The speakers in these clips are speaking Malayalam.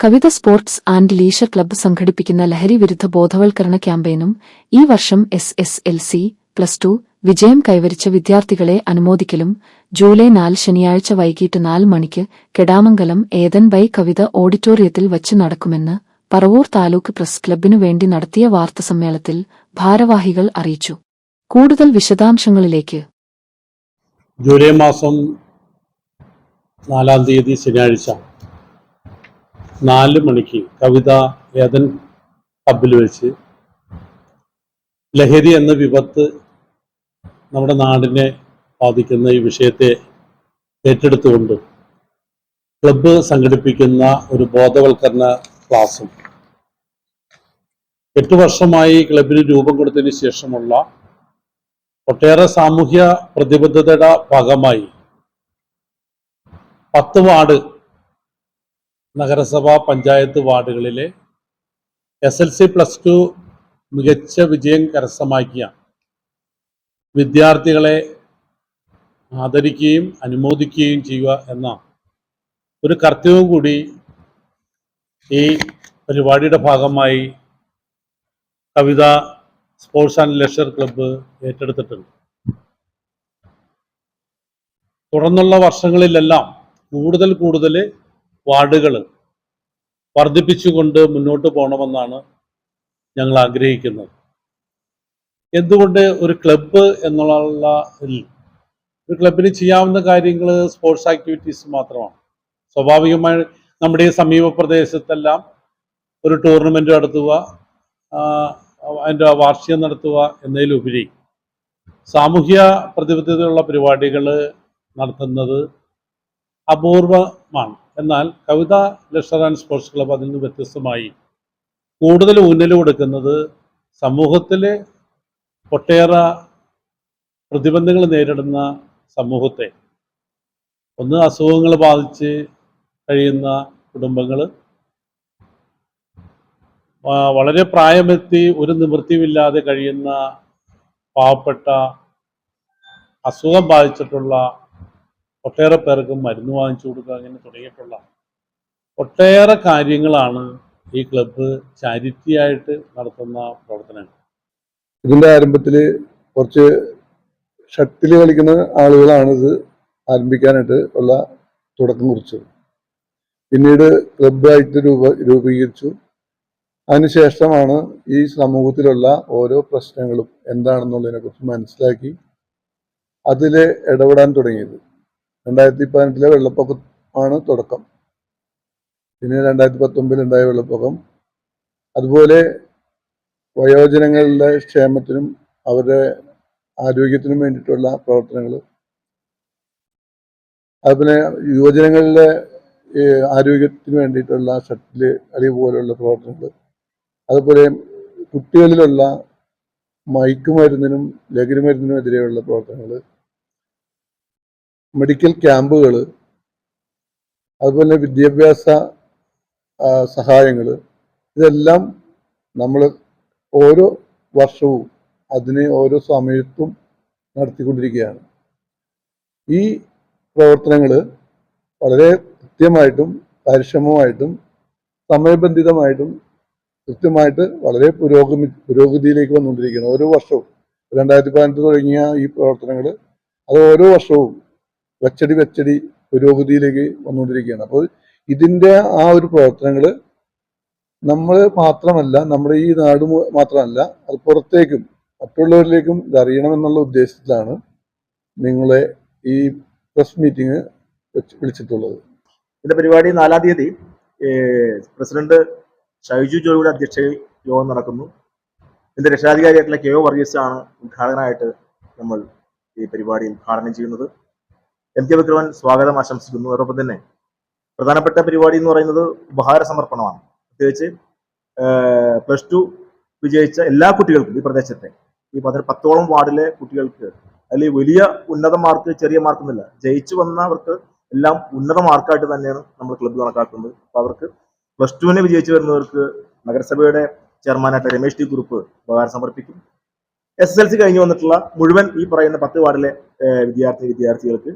Kavitha sports and leisure club സംഘടിപ്പിക്കുന്ന ലഹരി വിരുദ്ധ ബോധവൽക്കരണ ക്യാമ്പയിനും ഈ വർഷം SSLC, +2 വിജയം കൈവരിച്ച വിദ്യാർത്ഥികളെ അനുമോദിക്കലും ജൂലൈ 4 ശനിയാഴ്ച വൈകിട്ട് 4 മണിക്ക് കെടാമംഗലം ഏതൻ ബൈ കവിത ഓഡിറ്റോറിയത്തിൽ വച്ച് നടക്കുമെന്ന് പറവൂർ താലൂക്ക് പ്രസ് ക്ലബ്ബിനു വേണ്ടി നടത്തിയ വാർത്താസമ്മേളനത്തിൽ ഭാരവാഹികൾ അറിയിച്ചു. കൂടുതൽ വിശദാംശങ്ങളിലേക്ക്. ജൂലൈ മാസം 4 തീയതി ശനിയാഴ്ച 4 മണിക്ക് കവിത ഏതൻ പബ്ബിൽ വെച്ച് ലഹരി എന്ന വിപത്ത് നമ്മുടെ നാടിനെ ബാധിക്കുന്ന ഈ വിഷയത്തെ ഏറ്റെടുത്തുകൊണ്ട് ക്ലബ്ബ് സംഘടിപ്പിക്കുന്ന ഒരു ബോധവൽക്കരണ ക്ലാസും 8 വർഷമായി ക്ലബിന് രൂപം കൊടുത്തതിന് ശേഷമുള്ള ഒട്ടേറെ സാമൂഹ്യ പ്രതിബദ്ധതയുടെ ഭാഗമായി 10 വാർഡ് നഗരസഭ പഞ്ചായത്ത് വാർഡുകളിലെ SLC +2 മികച്ച വിജയം കരസ്ഥമാക്കിയ വിദ്യാർത്ഥികളെ ആദരിക്കുകയും അനുമോദിക്കുകയും ചെയ്യുക എന്ന ഒരു കർത്തവ്യം കൂടി ഈ പരിപാടിയുടെ ഭാഗമായി കവിത സ്പോർട്സ് ആൻഡ് ലെഷർ ക്ലബ്ബ് ഏറ്റെടുത്തിട്ടുണ്ട്. തുടർന്നുള്ള വർഷങ്ങളിലെല്ലാം കൂടുതൽ വാർഡുകൾ വർദ്ധിപ്പിച്ചുകൊണ്ട് മുന്നോട്ട് പോകണമെന്നാണ് ഞങ്ങൾ ആഗ്രഹിക്കുന്നത്. എന്തുകൊണ്ട് ഒരു ക്ലബ്ബ് എന്നുള്ള ഒരു ക്ലബിന് ചെയ്യാവുന്ന കാര്യങ്ങൾ സ്പോർട്സ് ആക്ടിവിറ്റീസ് മാത്രമാണ്. സ്വാഭാവികമായി നമ്മുടെ ഈ സമീപ പ്രദേശത്തെല്ലാം ഒരു ടൂർണമെന്റ് നടത്തുക, അതിൻ്റെ വാർഷികം നടത്തുക എന്നതിലുപരി സാമൂഹ്യ പ്രതിബദ്ധതയുള്ള പരിപാടികൾ നടത്തുന്നത് അപൂർവമാണ്. എന്നാൽ കവിത ലെഷർ ആൻഡ് സ്പോർട്സ് ക്ലബ്ബ് അതിൽ നിന്ന് വ്യത്യസ്തമായി കൂടുതൽ ഊന്നൽ കൊടുക്കുന്നത് സമൂഹത്തിലെ ഒട്ടേറെ പ്രതിബന്ധങ്ങൾ നേരിടുന്ന സമൂഹത്തെ, ഒന്ന് അസുഖങ്ങൾ ബാധിച്ച് കഴിയുന്ന കുടുംബങ്ങൾ, വളരെ പ്രായമെത്തി ഒരു നിവൃത്തിയുമില്ലാതെ കഴിയുന്ന പാവപ്പെട്ട അസുഖം ബാധിച്ചിട്ടുള്ള ഒട്ടേറെ പേർക്ക് മരുന്ന് വാങ്ങിച്ചു കൊടുക്കുക, അങ്ങനെ തുടങ്ങിയിട്ടുള്ള ഒട്ടേറെ കാര്യങ്ങളാണ് ഈ ക്ലബ്ബ് ചാരിറ്റിയായിട്ട് നടത്തുന്ന പ്രവർത്തനങ്ങൾ. ഇതിൻ്റെ ആരംഭത്തിൽ കുറച്ച് ഷട്ടിൽ കളിക്കുന്ന ആളുകളാണ് ഇത് ആരംഭിക്കാനായിട്ട് ഉള്ള തുടക്കം കുറിച്ചത്. പിന്നീട് ക്ലബ്ബായിട്ട് രൂപീകരിച്ചു. അതിനുശേഷമാണ് ഈ സമൂഹത്തിലുള്ള ഓരോ പ്രശ്നങ്ങളും എന്താണെന്നുള്ളതിനെക്കുറിച്ച് മനസ്സിലാക്കി അതിൽ ഇടപെടാൻ തുടങ്ങിയത്. 2018 വെള്ളപ്പൊക്കമാണ് തുടക്കം. പിന്നെ 2019 ഉണ്ടായ വെള്ളപ്പൊക്കം, അതുപോലെ വയോജനങ്ങളുടെ ക്ഷേമത്തിനും അവരുടെ ആരോഗ്യത്തിനും വേണ്ടിയിട്ടുള്ള പ്രവർത്തനങ്ങൾ, അതുപോലെ യുവജനങ്ങളുടെ ആരോഗ്യത്തിന് വേണ്ടിയിട്ടുള്ള ഷട്ടിൽ കളി പോലുള്ള പ്രവർത്തനങ്ങൾ, അതുപോലെ കുട്ടികളിലുള്ള മയക്കുമരുന്നിനും ലഹരിമരുന്നിനും എതിരെയുള്ള പ്രവർത്തനങ്ങൾ, മെഡിക്കൽ ക്യാമ്പുകൾ, അതുപോലെ വിദ്യാഭ്യാസ സഹായങ്ങൾ, ഇതെല്ലാം നമ്മൾ ഓരോ വർഷവും അതിന് ഓരോ സമയത്തും നടത്തിക്കൊണ്ടിരിക്കുകയാണ്. ഈ പ്രവർത്തനങ്ങൾ വളരെ കൃത്യമായിട്ടും കാര്യക്ഷമമായിട്ടും സമയബന്ധിതമായിട്ടും കൃത്യമായിട്ട് വളരെ പുരോഗതിയിലേക്ക് വന്നുകൊണ്ടിരിക്കുകയാണ്. ഓരോ വർഷവും 2018 തുടങ്ങിയ ഈ പ്രവർത്തനങ്ങൾ അത് ഓരോ വർഷവും വെച്ചടി പുരോഗതിയിലേക്ക് വന്നുകൊണ്ടിരിക്കുകയാണ്. അപ്പോൾ ഇതിൻ്റെ ആ ഒരു പ്രവർത്തനങ്ങൾ നമ്മൾ മാത്രമല്ല, നമ്മുടെ ഈ നാട് മാത്രമല്ല, അത് പുറത്തേക്കും മറ്റുള്ളവരിലേക്കും ഇതറിയണമെന്നുള്ള ഉദ്ദേശത്തിലാണ് നിങ്ങളെ ഈ പ്രസ് മീറ്റിംഗ് വിളിച്ചിട്ടുള്ളത്. ഇതിന്റെ പരിപാടി 4 തീയതി പ്രസിഡന്റ് ഷൈജു ജോയിയുടെ അധ്യക്ഷതയിൽ യോഗം നടക്കുന്നു. ഇതിന്റെ രക്ഷാധികാരിയായിട്ടുള്ള KO വർഗീസ് ആണ് ഉദ്ഘാടകനായിട്ട് നമ്മൾ ഈ പരിപാടി ഉദ്ഘാടനം ചെയ്യുന്നത്. MK വിക്രമൻ സ്വാഗതം ആശംസിക്കുന്നു. അതോടൊപ്പം തന്നെ പ്രധാനപ്പെട്ട പരിപാടി എന്ന് പറയുന്നത് ഉപഹാര സമർപ്പണമാണ്. പ്രത്യേകിച്ച് +2 വിജയിച്ച എല്ലാ കുട്ടികൾക്കും, ഈ പ്രദേശത്തെ ഈ 10ഓളം വാർഡിലെ കുട്ടികൾക്ക്, അതിൽ വലിയ ഉന്നത മാർക്ക് ചെറിയ മാർക്കൊന്നുമില്ല, ജയിച്ചു വന്നവർക്ക് എല്ലാം ഉന്നത മാർക്കായിട്ട് തന്നെയാണ് നമ്മൾ ക്ലബ്ബ് കണക്കാക്കുന്നത്. അപ്പോൾ അവർക്ക് +2 വിജയിച്ചു വരുന്നവർക്ക് നഗരസഭയുടെ ചെയർമാനായിട്ട് രമേശ് ടി കുറുപ്പ് ഉപഹാരം സമർപ്പിക്കും. SSLC കഴിഞ്ഞു വന്നിട്ടുള്ള മുഴുവൻ ഈ പറയുന്ന 10 വാർഡിലെ വിദ്യാർത്ഥികൾക്ക്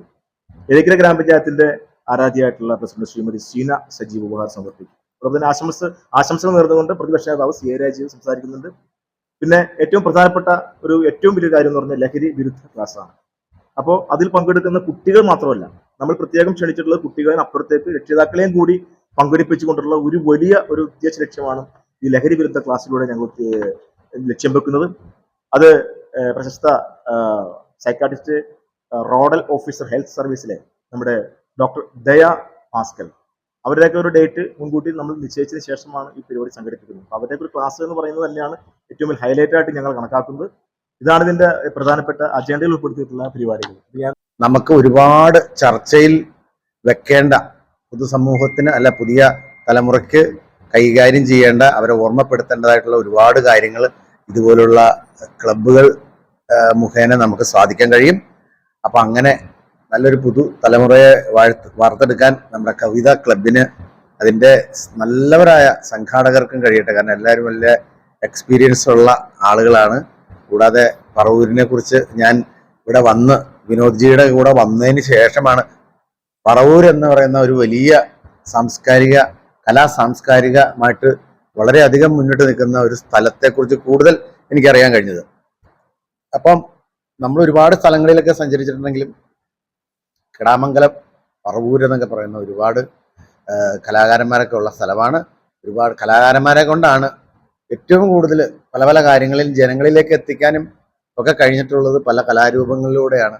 എലിക്കര ഗ്രാമപഞ്ചായത്തിന്റെ ആരാധ്യയായിട്ടുള്ള പ്രസിഡന്റ് ശ്രീമതി ഷീന സജീവ് ഉപഹാരം സമർപ്പിക്കും. അതുപോലെ തന്നെ ആശംസകൾ നേർന്നുകൊണ്ട് പ്രതിപക്ഷ നേതാവ് സി എ രാജീവ് സംസാരിക്കുന്നുണ്ട്. പിന്നെ ഏറ്റവും പ്രധാനപ്പെട്ട ഏറ്റവും വലിയ കാര്യം എന്ന് പറഞ്ഞാൽ ലഹരി വിരുദ്ധ ക്ലാസ്സാണ്. അപ്പോൾ അതിൽ പങ്കെടുക്കുന്ന കുട്ടികൾ മാത്രമല്ല, നമ്മൾ പ്രത്യേകം ക്ഷണിച്ചിട്ടുള്ളത് കുട്ടികളപ്പുറത്തേക്ക് രക്ഷിതാക്കളെയും കൂടി പങ്കെടുപ്പിച്ചുകൊണ്ടുള്ള ഒരു വലിയ ഉദ്ദേശ ലക്ഷ്യമാണ് ഈ ലഹരി വിരുദ്ധ ക്ലാസ്സിലൂടെ ഞങ്ങൾ ലക്ഷ്യം വെക്കുന്നത്. അത് പ്രശസ്ത സൈക്കാട്രിസ്റ്റ് റോഡൽ ഓഫീസർ ഹെൽത്ത് സർവീസിലെ നമ്മുടെ ഡോക്ടർ ദയ പാസ്കൽ, അവരുടെയൊക്കെ ഒരു ഡേറ്റ് മുൻകൂട്ടി നമ്മൾ നിശ്ചയിച്ചതിന് ശേഷമാണ് ഈ പരിപാടി സംഘടിപ്പിക്കുന്നത്. അപ്പോൾ അവരുടെ ഒരു ക്ലാസ് എന്ന് പറയുന്നത് തന്നെയാണ് ഏറ്റവും വലിയ ഹൈലൈറ്റ് ആയിട്ട് ഞങ്ങൾ കണക്കാക്കുന്നത്. ഇതാണ് ഇതിന്റെ പ്രധാനപ്പെട്ട അജണ്ടയിൽ ഉൾപ്പെടുത്തിയിട്ടുള്ള പരിപാടികൾ. നമുക്ക് ഒരുപാട് ചർച്ചയിൽ വെക്കേണ്ട, പൊതുസമൂഹത്തിന് അല്ല പുതിയ തലമുറയ്ക്ക് കൈകാര്യം ചെയ്യേണ്ട, അവരെ ഓർമ്മപ്പെടുത്തേണ്ടതായിട്ടുള്ള ഒരുപാട് കാര്യങ്ങൾ ഇതുപോലുള്ള ക്ലബ്ബുകൾ മുഖേന നമുക്ക് സാധിക്കാൻ കഴിയും. അപ്പം അങ്ങനെ നല്ലൊരു പുതു തലമുറയെ വാർത്തെടുക്കാൻ നമ്മുടെ കവിത ക്ലബിന് അതിൻ്റെ നല്ലവരായ സംഘാടകർക്കും കഴിയട്ടെ. കാരണം എല്ലാവരും വലിയ എക്സ്പീരിയൻസ് ഉള്ള ആളുകളാണ്. കൂടാതെ പറവൂരിനെ കുറിച്ച് ഞാൻ ഇവിടെ വന്ന് വിനോദ്ജിയുടെ കൂടെ വന്നതിന് ശേഷമാണ് പറവൂർ എന്ന് പറയുന്ന ഒരു വലിയ സാംസ്കാരികമായിട്ട് വളരെയധികം മുന്നിട്ട് നിൽക്കുന്ന ഒരു സ്ഥലത്തെക്കുറിച്ച് കൂടുതൽ എനിക്കറിയാൻ കഴിഞ്ഞത്. അപ്പം നമ്മൾ ഒരുപാട് സ്ഥലങ്ങളിലൊക്കെ സഞ്ചരിച്ചിട്ടുണ്ടെങ്കിലും കിടാമംഗലം, പറവൂർ എന്നൊക്കെ പറയുന്ന ഒരുപാട് കലാകാരന്മാരൊക്കെ ഉള്ള സ്ഥലമാണ്. ഒരുപാട് കലാകാരന്മാരെ കൊണ്ടാണ് ഏറ്റവും കൂടുതൽ പല പല കാര്യങ്ങളിൽ ജനങ്ങളിലേക്ക് എത്തിക്കാനും ഒക്കെ കഴിഞ്ഞിട്ടുള്ളത്. പല കലാരൂപങ്ങളിലൂടെയാണ്.